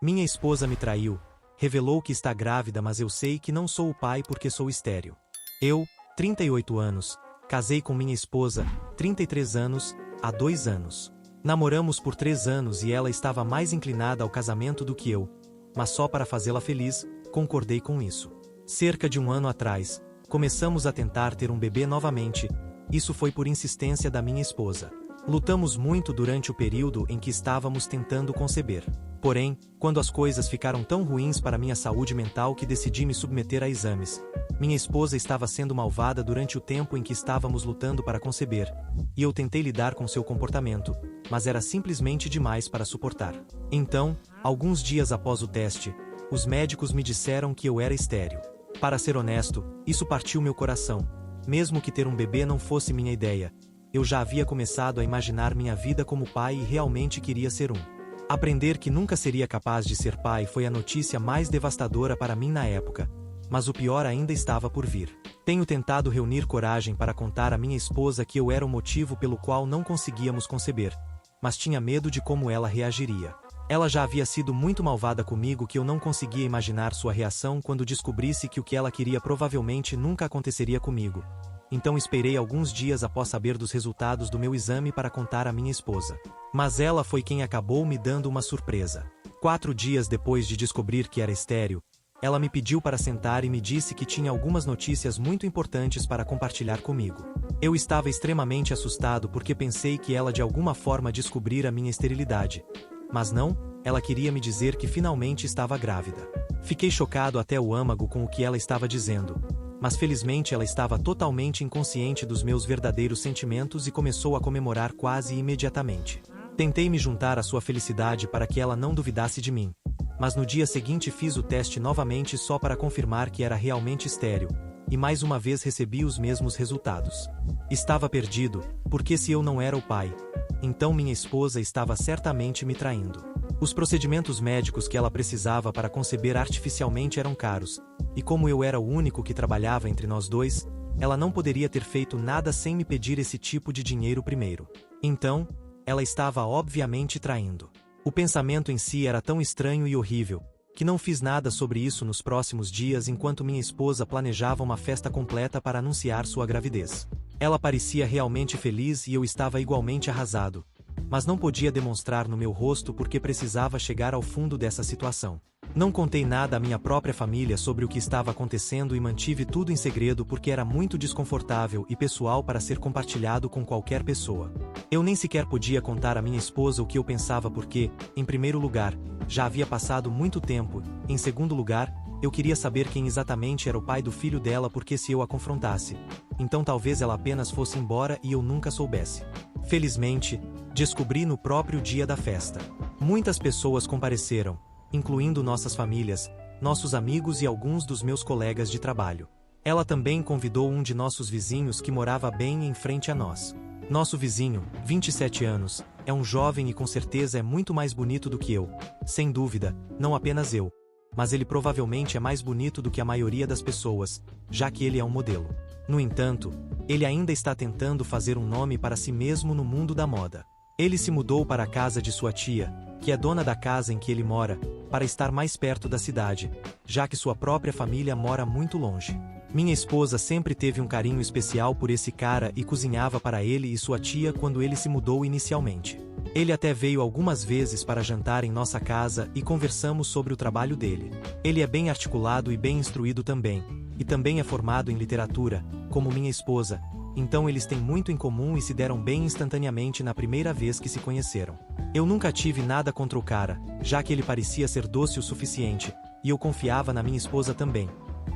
Minha esposa me traiu, revelou que está grávida, mas eu sei que não sou o pai porque sou estéril. Eu, 38 anos, casei com minha esposa, 33 anos, há 2 anos. Namoramos por 3 anos e ela estava mais inclinada ao casamento do que eu, mas só para fazê-la feliz, concordei com isso. Cerca de 1 ano atrás, começamos a tentar ter um bebê novamente, isso foi por insistência da minha esposa. Lutamos muito durante o período em que estávamos tentando conceber. Porém, quando as coisas ficaram tão ruins para minha saúde mental que decidi me submeter a exames. Minha esposa estava sendo malvada durante o tempo em que estávamos lutando para conceber, e eu tentei lidar com seu comportamento, mas era simplesmente demais para suportar. Então, alguns dias após o teste, os médicos me disseram que eu era estéril. Para ser honesto, isso partiu meu coração. Mesmo que ter um bebê não fosse minha ideia, eu já havia começado a imaginar minha vida como pai e realmente queria ser um. Aprender que nunca seria capaz de ser pai foi a notícia mais devastadora para mim na época, mas o pior ainda estava por vir. Tenho tentado reunir coragem para contar à minha esposa que eu era o motivo pelo qual não conseguíamos conceber, mas tinha medo de como ela reagiria. Ela já havia sido muito malvada comigo que eu não conseguia imaginar sua reação quando descobrisse que o que ela queria provavelmente nunca aconteceria comigo. Então esperei alguns dias após saber dos resultados do meu exame para contar à minha esposa. Mas ela foi quem acabou me dando uma surpresa. 4 dias depois de descobrir que era estéril, ela me pediu para sentar e me disse que tinha algumas notícias muito importantes para compartilhar comigo. Eu estava extremamente assustado porque pensei que ela de alguma forma descobrira minha esterilidade. Mas não, ela queria me dizer que finalmente estava grávida. Fiquei chocado até o âmago com o que ela estava dizendo. Mas felizmente ela estava totalmente inconsciente dos meus verdadeiros sentimentos e começou a comemorar quase imediatamente. Tentei me juntar à sua felicidade para que ela não duvidasse de mim. Mas no dia seguinte fiz o teste novamente só para confirmar que era realmente estéril, e mais uma vez recebi os mesmos resultados. Estava perdido, porque se eu não era o pai, então minha esposa estava certamente me traindo. Os procedimentos médicos que ela precisava para conceber artificialmente eram caros, e como eu era o único que trabalhava entre nós dois, ela não poderia ter feito nada sem me pedir esse tipo de dinheiro primeiro. Então, ela estava obviamente traindo. O pensamento em si era tão estranho e horrível, que não fiz nada sobre isso nos próximos dias enquanto minha esposa planejava uma festa completa para anunciar sua gravidez. Ela parecia realmente feliz e eu estava igualmente arrasado, mas não podia demonstrar no meu rosto porque precisava chegar ao fundo dessa situação. Não contei nada à minha própria família sobre o que estava acontecendo e mantive tudo em segredo porque era muito desconfortável e pessoal para ser compartilhado com qualquer pessoa. Eu nem sequer podia contar à minha esposa o que eu pensava porque, em primeiro lugar, já havia passado muito tempo, em segundo lugar, eu queria saber quem exatamente era o pai do filho dela porque se eu a confrontasse, então talvez ela apenas fosse embora e eu nunca soubesse. Felizmente, descobri no próprio dia da festa. Muitas pessoas compareceram, incluindo nossas famílias, nossos amigos e alguns dos meus colegas de trabalho. Ela também convidou um de nossos vizinhos que morava bem em frente a nós. Nosso vizinho, 27 anos, é um jovem e com certeza é muito mais bonito do que eu. Sem dúvida, não apenas eu. Mas ele provavelmente é mais bonito do que a maioria das pessoas, já que ele é um modelo. No entanto, ele ainda está tentando fazer um nome para si mesmo no mundo da moda. Ele se mudou para a casa de sua tia, que é dona da casa em que ele mora, para estar mais perto da cidade, já que sua própria família mora muito longe. Minha esposa sempre teve um carinho especial por esse cara e cozinhava para ele e sua tia quando ele se mudou inicialmente. Ele até veio algumas vezes para jantar em nossa casa e conversamos sobre o trabalho dele. Ele é bem articulado e bem instruído também, e também é formado em literatura, como minha esposa, então eles têm muito em comum e se deram bem instantaneamente na primeira vez que se conheceram. Eu nunca tive nada contra o cara, já que ele parecia ser doce o suficiente, e eu confiava na minha esposa também.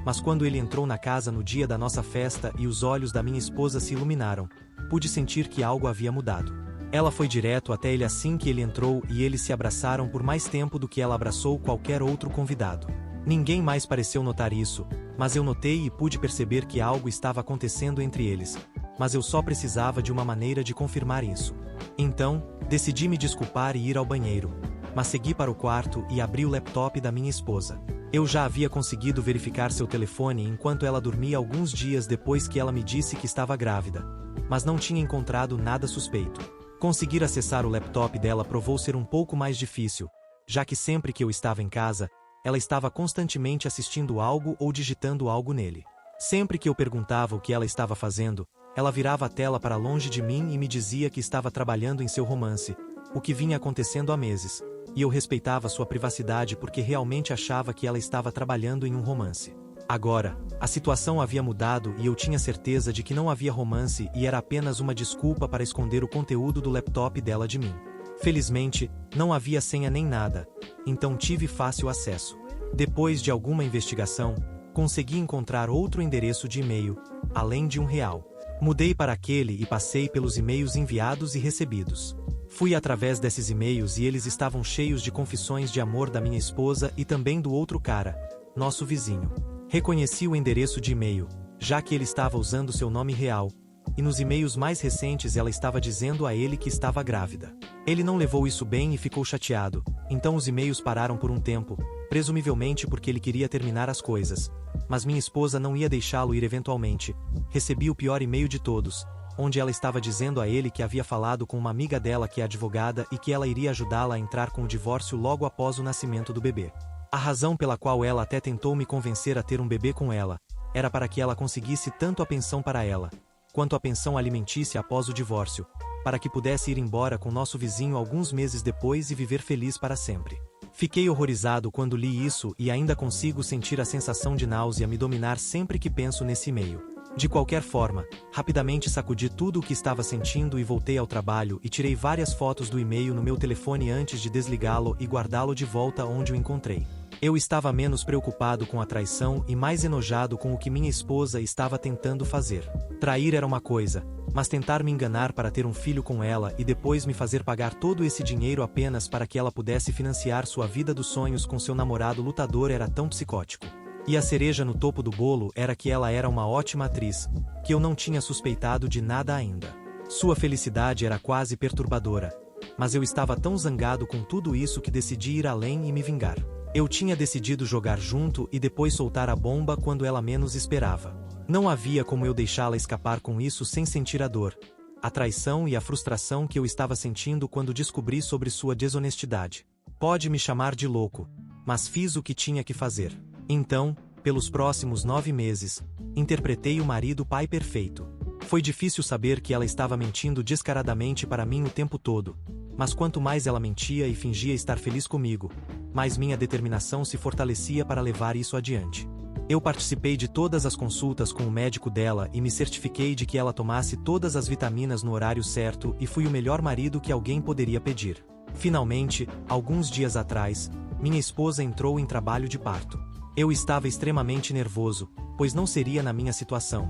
Mas quando ele entrou na casa no dia da nossa festa e os olhos da minha esposa se iluminaram, pude sentir que algo havia mudado. Ela foi direto até ele assim que ele entrou e eles se abraçaram por mais tempo do que ela abraçou qualquer outro convidado. Ninguém mais pareceu notar isso, mas eu notei e pude perceber que algo estava acontecendo entre eles, mas eu só precisava de uma maneira de confirmar isso. Então, decidi me desculpar e ir ao banheiro, mas segui para o quarto e abri o laptop da minha esposa. Eu já havia conseguido verificar seu telefone enquanto ela dormia alguns dias depois que ela me disse que estava grávida, mas não tinha encontrado nada suspeito. Conseguir acessar o laptop dela provou ser um pouco mais difícil, já que sempre que eu estava em casa, ela estava constantemente assistindo algo ou digitando algo nele. Sempre que eu perguntava o que ela estava fazendo, ela virava a tela para longe de mim e me dizia que estava trabalhando em seu romance, o que vinha acontecendo há meses, e eu respeitava sua privacidade porque realmente achava que ela estava trabalhando em um romance. Agora, a situação havia mudado e eu tinha certeza de que não havia romance e era apenas uma desculpa para esconder o conteúdo do laptop dela de mim. Felizmente, não havia senha nem nada, então tive fácil acesso. Depois de alguma investigação, consegui encontrar outro endereço de e-mail, além de um real. Mudei para aquele e passei pelos e-mails enviados e recebidos. Fui através desses e-mails e eles estavam cheios de confissões de amor da minha esposa e também do outro cara, nosso vizinho. Reconheci o endereço de e-mail, já que ele estava usando seu nome real, e nos e-mails mais recentes ela estava dizendo a ele que estava grávida. Ele não levou isso bem e ficou chateado, então os e-mails pararam por um tempo, presumivelmente porque ele queria terminar as coisas. Mas minha esposa não ia deixá-lo ir eventualmente. Recebi o pior e-mail de todos, onde ela estava dizendo a ele que havia falado com uma amiga dela que é advogada e que ela iria ajudá-la a entrar com o divórcio logo após o nascimento do bebê. A razão pela qual ela até tentou me convencer a ter um bebê com ela, era para que ela conseguisse tanto a pensão para ela, quanto a pensão alimentícia após o divórcio, para que pudesse ir embora com nosso vizinho alguns meses depois e viver feliz para sempre. Fiquei horrorizado quando li isso e ainda consigo sentir a sensação de náusea me dominar sempre que penso nesse e-mail. De qualquer forma, rapidamente sacudi tudo o que estava sentindo e voltei ao trabalho e tirei várias fotos do e-mail no meu telefone antes de desligá-lo e guardá-lo de volta onde o encontrei. Eu estava menos preocupado com a traição e mais enojado com o que minha esposa estava tentando fazer. Trair era uma coisa, mas tentar me enganar para ter um filho com ela e depois me fazer pagar todo esse dinheiro apenas para que ela pudesse financiar sua vida dos sonhos com seu namorado lutador era tão psicótico. E a cereja no topo do bolo era que ela era uma ótima atriz, que eu não tinha suspeitado de nada ainda. Sua felicidade era quase perturbadora, mas eu estava tão zangado com tudo isso que decidi ir além e me vingar. Eu tinha decidido jogar junto e depois soltar a bomba quando ela menos esperava. Não havia como eu deixá-la escapar com isso sem sentir a dor, a traição e a frustração que eu estava sentindo quando descobri sobre sua desonestidade. Pode me chamar de louco, mas fiz o que tinha que fazer. Então, pelos próximos 9 meses, interpretei o marido pai perfeito. Foi difícil saber que ela estava mentindo descaradamente para mim o tempo todo, mas quanto mais ela mentia e fingia estar feliz comigo, mais minha determinação se fortalecia para levar isso adiante. Eu participei de todas as consultas com o médico dela e me certifiquei de que ela tomasse todas as vitaminas no horário certo e fui o melhor marido que alguém poderia pedir. Finalmente, alguns dias atrás, minha esposa entrou em trabalho de parto. Eu estava extremamente nervoso, pois não seria na minha situação,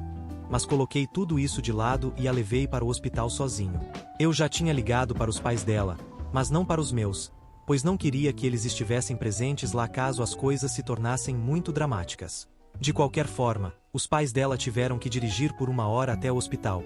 mas coloquei tudo isso de lado e a levei para o hospital sozinho. Eu já tinha ligado para os pais dela, mas não para os meus, pois não queria que eles estivessem presentes lá caso as coisas se tornassem muito dramáticas. De qualquer forma, os pais dela tiveram que dirigir por 1 hora até o hospital.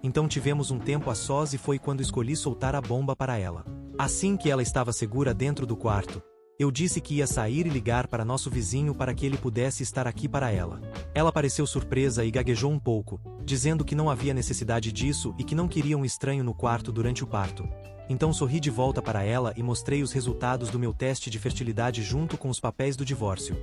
Então tivemos um tempo a sós e foi quando escolhi soltar a bomba para ela. Assim que ela estava segura dentro do quarto, eu disse que ia sair e ligar para nosso vizinho para que ele pudesse estar aqui para ela. Ela pareceu surpresa e gaguejou um pouco, dizendo que não havia necessidade disso e que não queria um estranho no quarto durante o parto. Então sorri de volta para ela e mostrei os resultados do meu teste de fertilidade junto com os papéis do divórcio,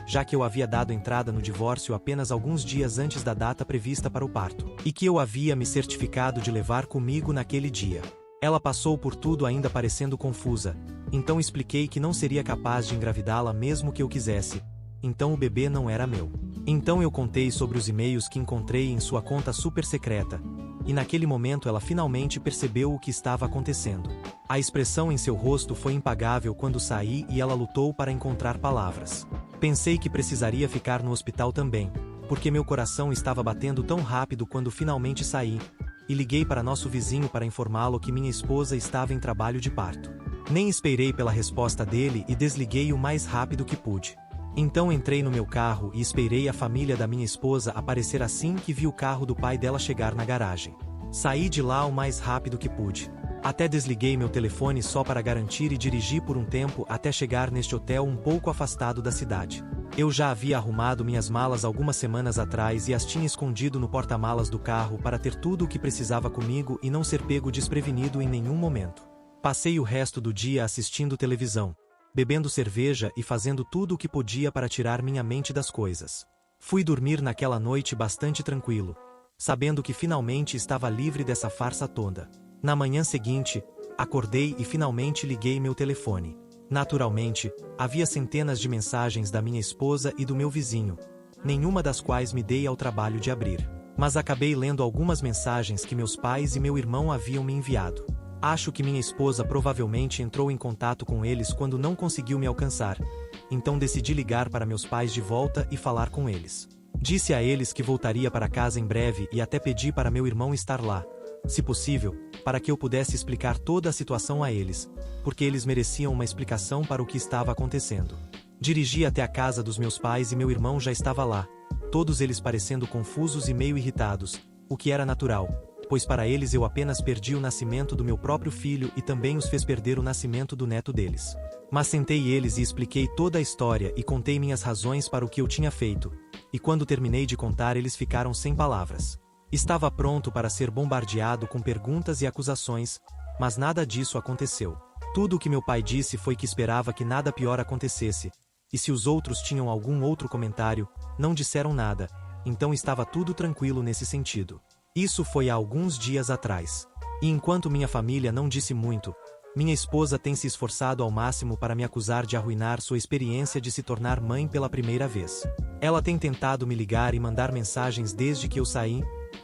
já que eu havia dado entrada no divórcio apenas alguns dias antes da data prevista para o parto, e que eu havia me certificado de levar comigo naquele dia. Ela passou por tudo ainda parecendo confusa, então expliquei que não seria capaz de engravidá-la mesmo que eu quisesse, então o bebê não era meu. Então eu contei sobre os e-mails que encontrei em sua conta super secreta, e naquele momento ela finalmente percebeu o que estava acontecendo. A expressão em seu rosto foi impagável quando saí e ela lutou para encontrar palavras. Pensei que precisaria ficar no hospital também, porque meu coração estava batendo tão rápido quando finalmente saí, e liguei para nosso vizinho para informá-lo que minha esposa estava em trabalho de parto. Nem esperei pela resposta dele e desliguei o mais rápido que pude. Então entrei no meu carro e esperei a família da minha esposa aparecer assim que vi o carro do pai dela chegar na garagem. Saí de lá o mais rápido que pude. Até desliguei meu telefone só para garantir e dirigi por um tempo até chegar neste hotel um pouco afastado da cidade. Eu já havia arrumado minhas malas algumas semanas atrás e as tinha escondido no porta-malas do carro para ter tudo o que precisava comigo e não ser pego desprevenido em nenhum momento. Passei o resto do dia assistindo televisão, bebendo cerveja e fazendo tudo o que podia para tirar minha mente das coisas. Fui dormir naquela noite bastante tranquilo, sabendo que finalmente estava livre dessa farsa toda. Na manhã seguinte, acordei e finalmente liguei meu telefone. Naturalmente, havia centenas de mensagens da minha esposa e do meu vizinho, nenhuma das quais me dei ao trabalho de abrir. Mas acabei lendo algumas mensagens que meus pais e meu irmão haviam me enviado. Acho que minha esposa provavelmente entrou em contato com eles quando não conseguiu me alcançar, então decidi ligar para meus pais de volta e falar com eles. Disse a eles que voltaria para casa em breve e até pedi para meu irmão estar lá, se possível, para que eu pudesse explicar toda a situação a eles, porque eles mereciam uma explicação para o que estava acontecendo. Dirigi até a casa dos meus pais e meu irmão já estava lá, todos eles parecendo confusos e meio irritados, o que era natural, pois para eles eu apenas perdi o nascimento do meu próprio filho e também os fez perder o nascimento do neto deles. Mas sentei eles e expliquei toda a história e contei minhas razões para o que eu tinha feito, e quando terminei de contar eles ficaram sem palavras. Estava pronto para ser bombardeado com perguntas e acusações, mas nada disso aconteceu. Tudo o que meu pai disse foi que esperava que nada pior acontecesse, e se os outros tinham algum outro comentário, não disseram nada, então estava tudo tranquilo nesse sentido. Isso foi há alguns dias atrás. E enquanto minha família não disse muito, minha esposa tem se esforçado ao máximo para me acusar de arruinar sua experiência de se tornar mãe pela primeira vez. Ela tem tentado me ligar e mandar mensagens desde que eu saí,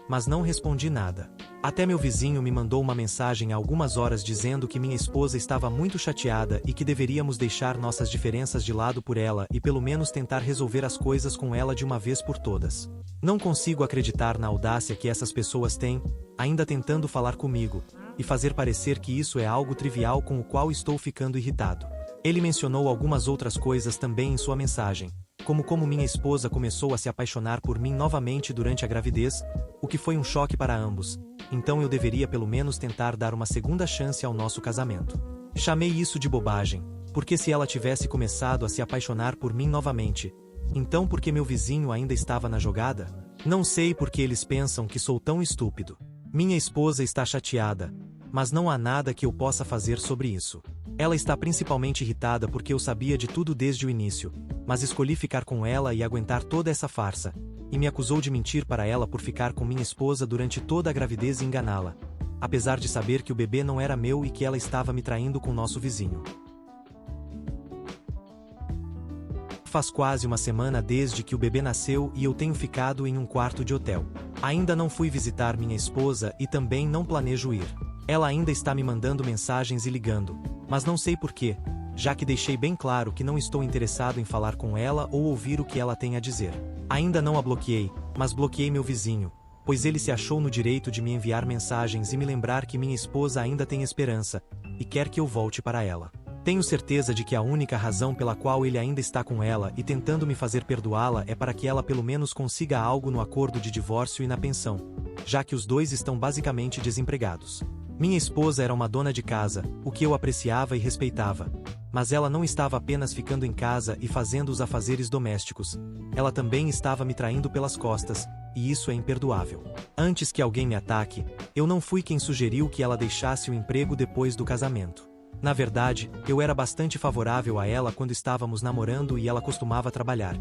mas não respondi nada. Até meu vizinho me mandou uma mensagem há algumas horas dizendo que minha esposa estava muito chateada e que deveríamos deixar nossas diferenças de lado por ela e pelo menos tentar resolver as coisas com ela de uma vez por todas. Não consigo acreditar na audácia que essas pessoas têm, ainda tentando falar comigo, e fazer parecer que isso é algo trivial com o qual estou ficando irritado. Ele mencionou algumas outras coisas também em sua mensagem, como minha esposa começou a se apaixonar por mim novamente durante a gravidez, o que foi um choque para ambos, então eu deveria pelo menos tentar dar uma segunda chance ao nosso casamento. Chamei isso de bobagem, porque se ela tivesse começado a se apaixonar por mim novamente, então por que meu vizinho ainda estava na jogada? Não sei por que eles pensam que sou tão estúpido. Minha esposa está chateada, mas não há nada que eu possa fazer sobre isso. Ela está principalmente irritada porque eu sabia de tudo desde o início, mas escolhi ficar com ela e aguentar toda essa farsa, e me acusou de mentir para ela por ficar com minha esposa durante toda a gravidez e enganá-la, apesar de saber que o bebê não era meu e que ela estava me traindo com nosso vizinho. Faz quase uma semana desde que o bebê nasceu e eu tenho ficado em um quarto de hotel. Ainda não fui visitar minha esposa e também não planejo ir. Ela ainda está me mandando mensagens e ligando, mas não sei porquê, já que deixei bem claro que não estou interessado em falar com ela ou ouvir o que ela tem a dizer. Ainda não a bloqueei, mas bloqueei meu vizinho, pois ele se achou no direito de me enviar mensagens e me lembrar que minha esposa ainda tem esperança, e quer que eu volte para ela. Tenho certeza de que a única razão pela qual ele ainda está com ela e tentando me fazer perdoá-la é para que ela pelo menos consiga algo no acordo de divórcio e na pensão, já que os dois estão basicamente desempregados. Minha esposa era uma dona de casa, o que eu apreciava e respeitava. Mas ela não estava apenas ficando em casa e fazendo os afazeres domésticos. Ela também estava me traindo pelas costas, e isso é imperdoável. Antes que alguém me ataque, eu não fui quem sugeriu que ela deixasse o emprego depois do casamento. Na verdade, eu era bastante favorável a ela quando estávamos namorando e ela costumava trabalhar.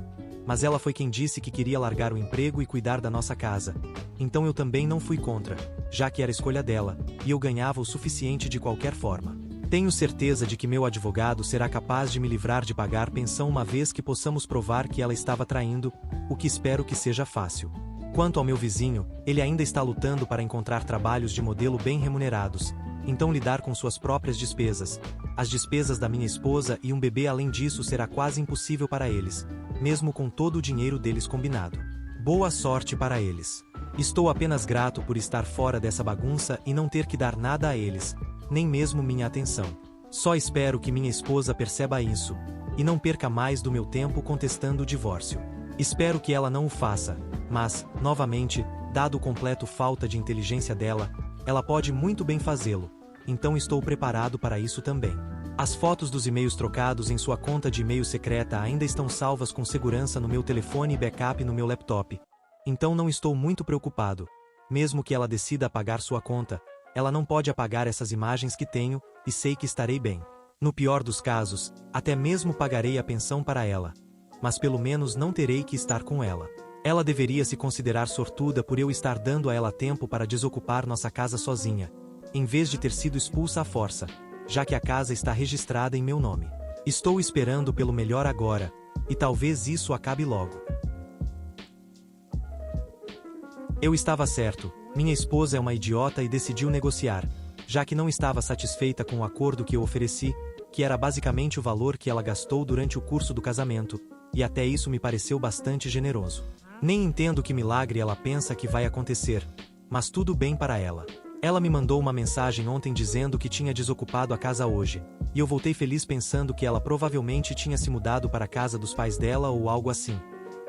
Mas ela foi quem disse que queria largar o emprego e cuidar da nossa casa. Então eu também não fui contra, já que era escolha dela, e eu ganhava o suficiente de qualquer forma. Tenho certeza de que meu advogado será capaz de me livrar de pagar pensão uma vez que possamos provar que ela estava traindo, o que espero que seja fácil. Quanto ao meu vizinho, ele ainda está lutando para encontrar trabalhos de modelo bem remunerados, então lidar com suas próprias despesas, as despesas da minha esposa e um bebê além disso será quase impossível para eles, mesmo com todo o dinheiro deles combinado. Boa sorte para eles. Estou apenas grato por estar fora dessa bagunça e não ter que dar nada a eles, nem mesmo minha atenção. Só espero que minha esposa perceba isso, e não perca mais do meu tempo contestando o divórcio. Espero que ela não o faça, mas, novamente, dado o completo falta de inteligência dela, ela pode muito bem fazê-lo, então estou preparado para isso também. As fotos dos e-mails trocados em sua conta de e-mail secreta ainda estão salvas com segurança no meu telefone e backup no meu laptop. Então não estou muito preocupado. Mesmo que ela decida apagar sua conta, ela não pode apagar essas imagens que tenho, e sei que estarei bem. No pior dos casos, até mesmo pagarei a pensão para ela. Mas pelo menos não terei que estar com ela. Ela deveria se considerar sortuda por eu estar dando a ela tempo para desocupar nossa casa sozinha, em vez de ter sido expulsa à força, já que a casa está registrada em meu nome. Estou esperando pelo melhor agora, e talvez isso acabe logo. Eu estava certo, minha esposa é uma idiota e decidiu negociar, já que não estava satisfeita com o acordo que eu ofereci, que era basicamente o valor que ela gastou durante o curso do casamento, e até isso me pareceu bastante generoso. Nem entendo que milagre ela pensa que vai acontecer, mas tudo bem para ela. Ela me mandou uma mensagem ontem dizendo que tinha desocupado a casa hoje, e eu voltei feliz pensando que ela provavelmente tinha se mudado para a casa dos pais dela ou algo assim.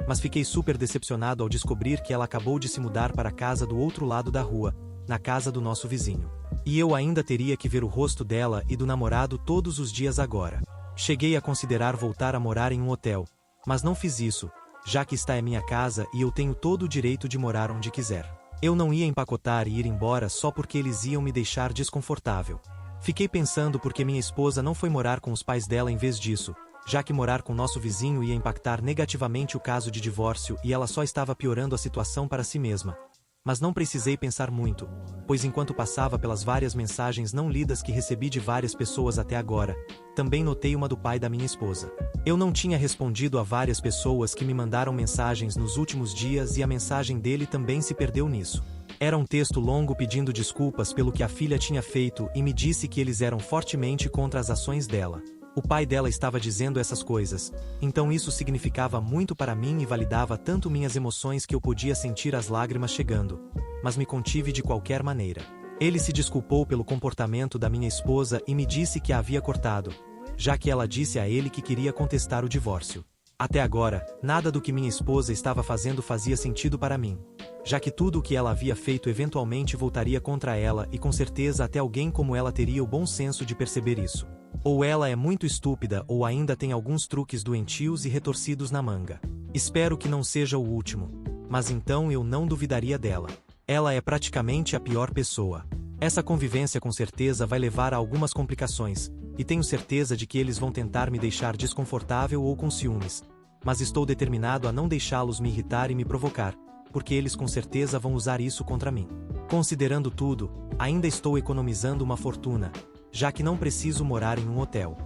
Mas fiquei super decepcionado ao descobrir que ela acabou de se mudar para a casa do outro lado da rua, na casa do nosso vizinho. E eu ainda teria que ver o rosto dela e do namorado todos os dias agora. Cheguei a considerar voltar a morar em um hotel, mas não fiz isso, já que esta é minha casa e eu tenho todo o direito de morar onde quiser. Eu não ia empacotar e ir embora só porque eles iam me deixar desconfortável. Fiquei pensando por que minha esposa não foi morar com os pais dela em vez disso, já que morar com nosso vizinho ia impactar negativamente o caso de divórcio e ela só estava piorando a situação para si mesma. Mas não precisei pensar muito, pois enquanto passava pelas várias mensagens não lidas que recebi de várias pessoas até agora, também notei uma do pai da minha esposa. Eu não tinha respondido a várias pessoas que me mandaram mensagens nos últimos dias e a mensagem dele também se perdeu nisso. Era um texto longo pedindo desculpas pelo que a filha tinha feito e me disse que eles eram fortemente contra as ações dela. O pai dela estava dizendo essas coisas, então isso significava muito para mim e validava tanto minhas emoções que eu podia sentir as lágrimas chegando, mas me contive de qualquer maneira. Ele se desculpou pelo comportamento da minha esposa e me disse que a havia cortado, já que ela disse a ele que queria contestar o divórcio. Até agora, nada do que minha esposa estava fazendo fazia sentido para mim, já que tudo o que ela havia feito eventualmente voltaria contra ela e com certeza até alguém como ela teria o bom senso de perceber isso. Ou ela é muito estúpida ou ainda tem alguns truques doentios e retorcidos na manga. Espero que não seja o último, mas então eu não duvidaria dela. Ela é praticamente a pior pessoa. Essa convivência com certeza vai levar a algumas complicações, e tenho certeza de que eles vão tentar me deixar desconfortável ou com ciúmes. Mas estou determinado a não deixá-los me irritar e me provocar, porque eles com certeza vão usar isso contra mim. Considerando tudo, ainda estou economizando uma fortuna, já que não preciso morar em um hotel.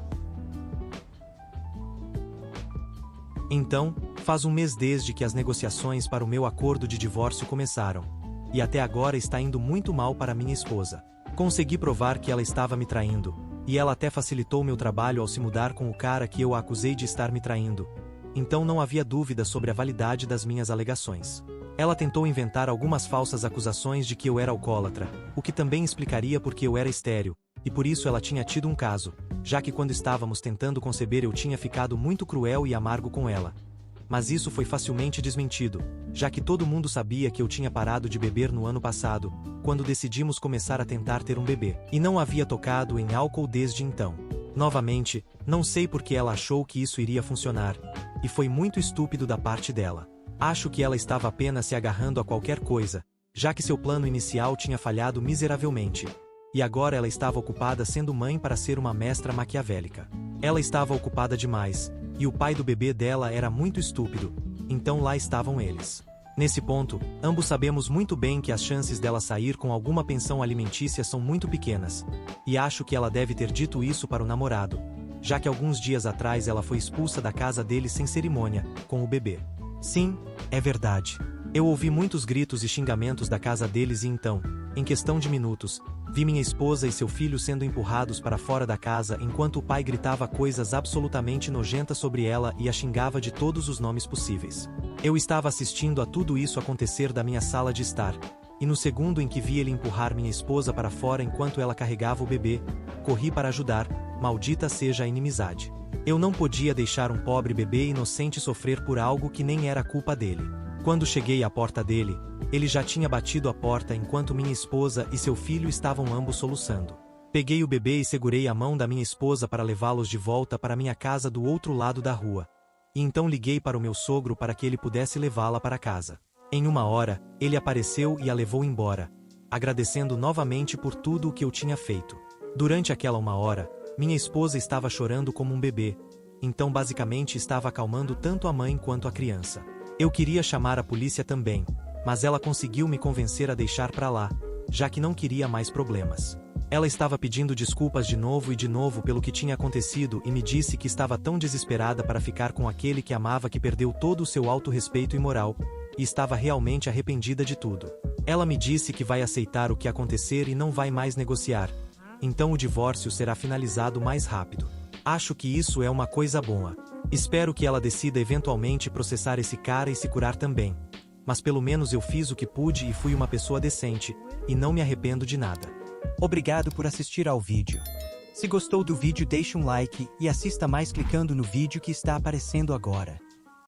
Então, faz um mês desde que as negociações para o meu acordo de divórcio começaram. E até agora está indo muito mal para minha esposa. Consegui provar que ela estava me traindo, e ela até facilitou meu trabalho ao se mudar com o cara que eu a acusei de estar me traindo. Então não havia dúvida sobre a validade das minhas alegações. Ela tentou inventar algumas falsas acusações de que eu era alcoólatra, o que também explicaria por que eu era estéril, e por isso ela tinha tido um caso, já que quando estávamos tentando conceber eu tinha ficado muito cruel e amargo com ela. Mas isso foi facilmente desmentido, já que todo mundo sabia que eu tinha parado de beber no ano passado, quando decidimos começar a tentar ter um bebê, e não havia tocado em álcool desde então. Novamente, não sei por que ela achou que isso iria funcionar, e foi muito estúpido da parte dela. Acho que ela estava apenas se agarrando a qualquer coisa, já que seu plano inicial tinha falhado miseravelmente. E agora ela estava ocupada sendo mãe para ser uma mestra maquiavélica. Ela estava ocupada demais, e o pai do bebê dela era muito estúpido, então lá estavam eles. Nesse ponto, ambos sabemos muito bem que as chances dela sair com alguma pensão alimentícia são muito pequenas, e acho que ela deve ter dito isso para o namorado, já que alguns dias atrás ela foi expulsa da casa dele sem cerimônia, com o bebê. Sim, é verdade. Eu ouvi muitos gritos e xingamentos da casa deles e então, em questão de minutos, vi minha esposa e seu filho sendo empurrados para fora da casa enquanto o pai gritava coisas absolutamente nojentas sobre ela e a xingava de todos os nomes possíveis. Eu estava assistindo a tudo isso acontecer da minha sala de estar, e no segundo em que vi ele empurrar minha esposa para fora enquanto ela carregava o bebê, corri para ajudar, maldita seja a inimizade. Eu não podia deixar um pobre bebê inocente sofrer por algo que nem era culpa dele. Quando cheguei à porta dele, ele já tinha batido a porta enquanto minha esposa e seu filho estavam ambos soluçando. Peguei o bebê e segurei a mão da minha esposa para levá-los de volta para minha casa do outro lado da rua. E então liguei para o meu sogro para que ele pudesse levá-la para casa. Em uma hora, ele apareceu e a levou embora, agradecendo novamente por tudo o que eu tinha feito. Durante aquela uma hora, Minha esposa estava chorando como um bebê, então basicamente estava acalmando tanto a mãe quanto a criança. Eu queria chamar a polícia também, mas ela conseguiu me convencer a deixar pra lá, já que não queria mais problemas. Ela estava pedindo desculpas de novo e de novo pelo que tinha acontecido e me disse que estava tão desesperada para ficar com aquele que amava que perdeu todo o seu autorrespeito e moral, e estava realmente arrependida de tudo. Ela me disse que vai aceitar o que acontecer e não vai mais negociar, então o divórcio será finalizado mais rápido. Acho que isso é uma coisa boa. Espero que ela decida eventualmente processar esse cara e se curar também. Mas pelo menos eu fiz o que pude e fui uma pessoa decente, e não me arrependo de nada. Obrigado por assistir ao vídeo. Se gostou do vídeo, deixe um like e assista mais clicando no vídeo que está aparecendo agora.